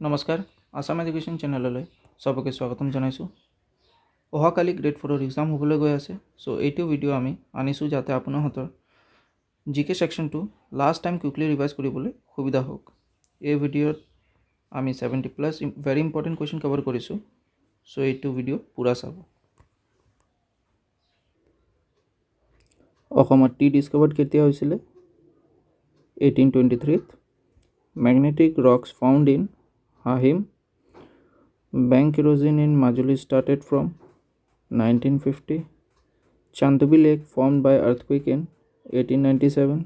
নমস্কাৰ আসাম এডুকেশ্যন চেনেললৈ সবকে স্বাগতম জনাইছোঁ। অহাকালি গ্ৰেড 4ৰ এক্সাম হ'বলৈ গৈ আছে। চ' এইটো ভিডিঅ' আমি আনিছোঁ যাতে আপোনাহঁতৰ জিকে ছেকশ্যনটো লাষ্ট টাইম কুইকলি ৰিভাইজ কৰিবলৈ সুবিধা হওক। এই ভিডিঅ'ত আমি 70+ ভেৰি ইম্পৰ্টেণ্ট কুৱেশ্যন কভাৰ কৰিছোঁ। চ' এইটো ভিডিঅ' পূৰা চাব। অসমত টি ডিস্কভাৰ্ড কেতিয়া হৈছিলে? 1823। Magnetic rocks found in Ahim. Bank erosion in Majuli started from 1950. Chandubi Lake formed by earthquake in 1897.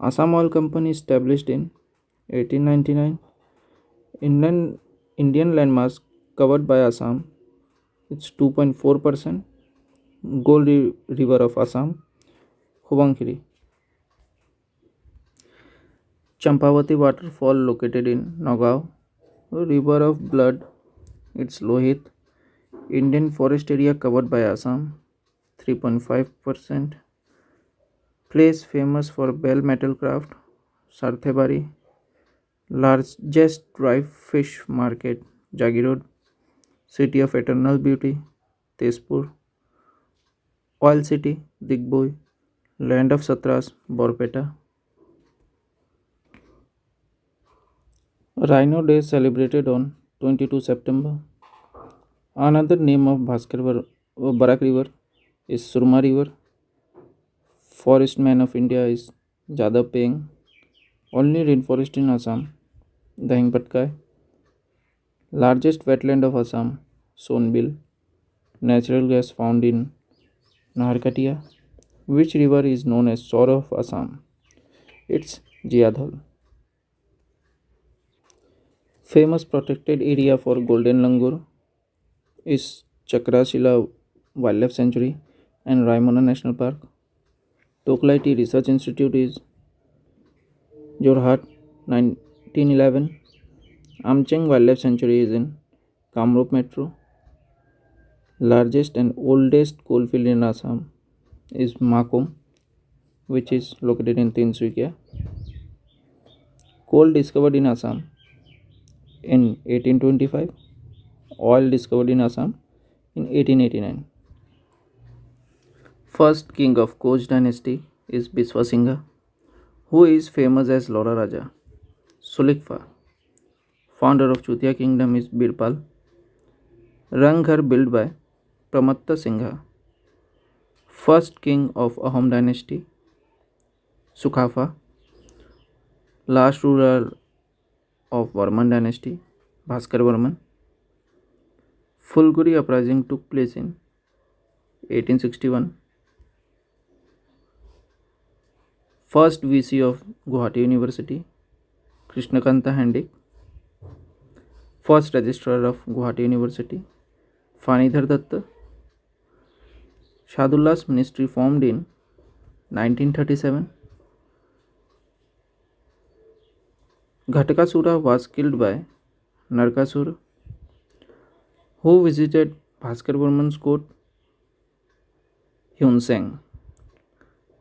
Assam Oil Company established in 1899. Indian landmass covered by Assam, it's 2.4%. Gold River of Assam, Hubankiri. Champavati waterfall located in Nagaon. River of blood, it's Lohit. Indian forest area covered by Assam, 3.5%. Place famous for bell metal craft, Sarthebari. Largest dry fish market, Jagi Road. City of eternal beauty, Tezpur. Oil city, Digboi. Land of Satras, Borpeta. Rhino Day celebrated on 22 September. Another name of Barak River is Surma River. Forest man of India is Jadav Peng. Only rainforest in Assam, Dahingpatkai. Largest wetland of Assam, Sonbil. Natural gas found in Naharkatia. Which river is known as Sorrow of Assam? It's Jiadhal. Famous protected area for golden langur is Chakrashila Wildlife Sanctuary and Raimana National Park. Toklai Research Institute is Jorhat, 1911. Amcheng Wildlife Sanctuary is in Kamrup Metro. Largest and oldest coalfield in Assam is Makom, which is located in Tinsukia. Coal discovered in Assam in 1825. Oil discovered in Assam in 1889. First king of Koch dynasty is Biswa Singha, who is famous as Lora Raja. Sulikfa. Founder of Chutia kingdom is Birpal. Ranghar built by Pramatta Singha. First king of Ahom dynasty, Sukhafa. Last ruler of Varman dynasty, Bhaskar Varman. Fulguri uprising took place in 1861. First VC of Guwahati University, Krishnakanta Handik. First registrar of Guwahati University, Fanidhar Datta. Shadullah's ministry formed in 1937. Ghatakasura was killed by Narkasura. Who visited Bhaskar Varman's court? Hyun Seng.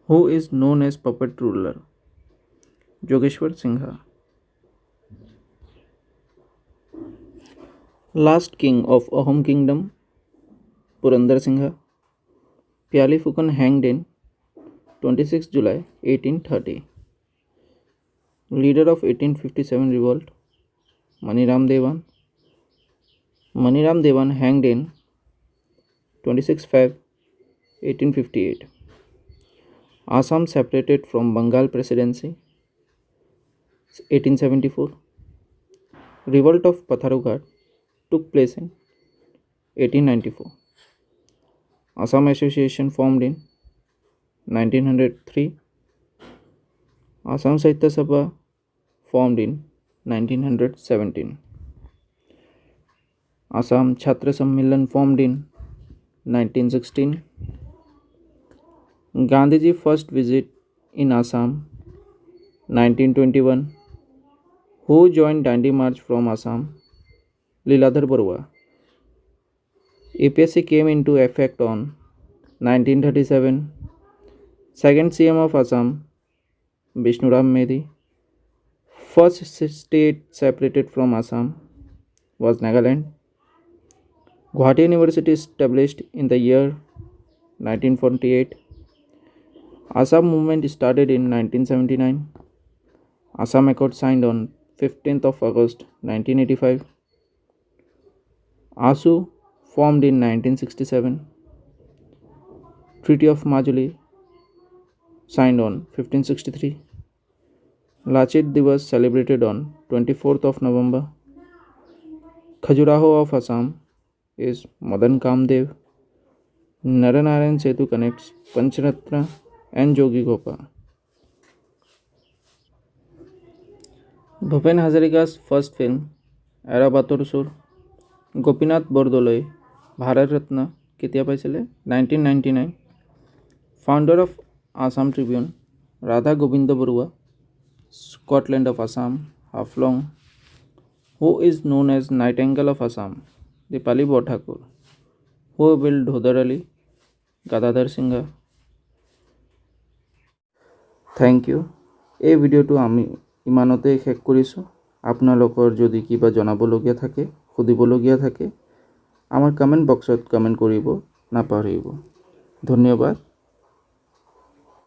Who is known as puppet ruler? Jogeshwar Singha. Last king of Ahom kingdom, Purandar Singha. Pyali Fukan hanged in 26 July 1830. Leader of 1857 revolt, Maniram Devan. Maniram Devan hanged in 26 Feb 1858. Assam separated from Bengal Presidency, 1874. Revolt of Patharughat took place in 1894. Assam Association formed in 1903. Assam Sahitya Sabha formed in 1917. Assam Chhatra Sammillan formed in 1916. Gandhiji first visit in Assam, 1921. Who joined Dandi March from Assam? Liladhar Barua. APSC came into effect on 1937. Second CM of Assam, Vishnuram Medhi. First state separated from Assam was Nagaland. Guwahati University established in the year 1948. Assam movement started in 1979. Assam Accord signed on 15th of August 1985. ASU formed in 1967. Treaty of Majuli signed on 1563. Lachit Divas celebrated on 24th of November. Khajuraho of Assam is Madan Kamdev. Naranarayan Setu connects Panchanatra and Jogi Gopa. Bhupen Hazarika's first film, Arabator Sur, Gopinath Bordoloi, Bharat Ratna, কেতিয়া পাইছিলে 1999. Founder of Assam Tribune, Radha Govinda Barua, Scotland of Assam, Haflong, who is known as Nightingale of Assam, Dipali Bothakur, who built Dhodar Ali, Gadadhar Singha. Thank you. এই ভিডিঅ'টো আমি ইমানতে শেষ কৰিছোঁ। আপোনালোকৰ যদি কিবা জনাবলগীয়া থাকে, সুধিবলগীয়া থাকে, আমাৰ কমেণ্ট বক্সত কমেণ্ট কৰিব নাপাহৰিব। ধন্যবাদ।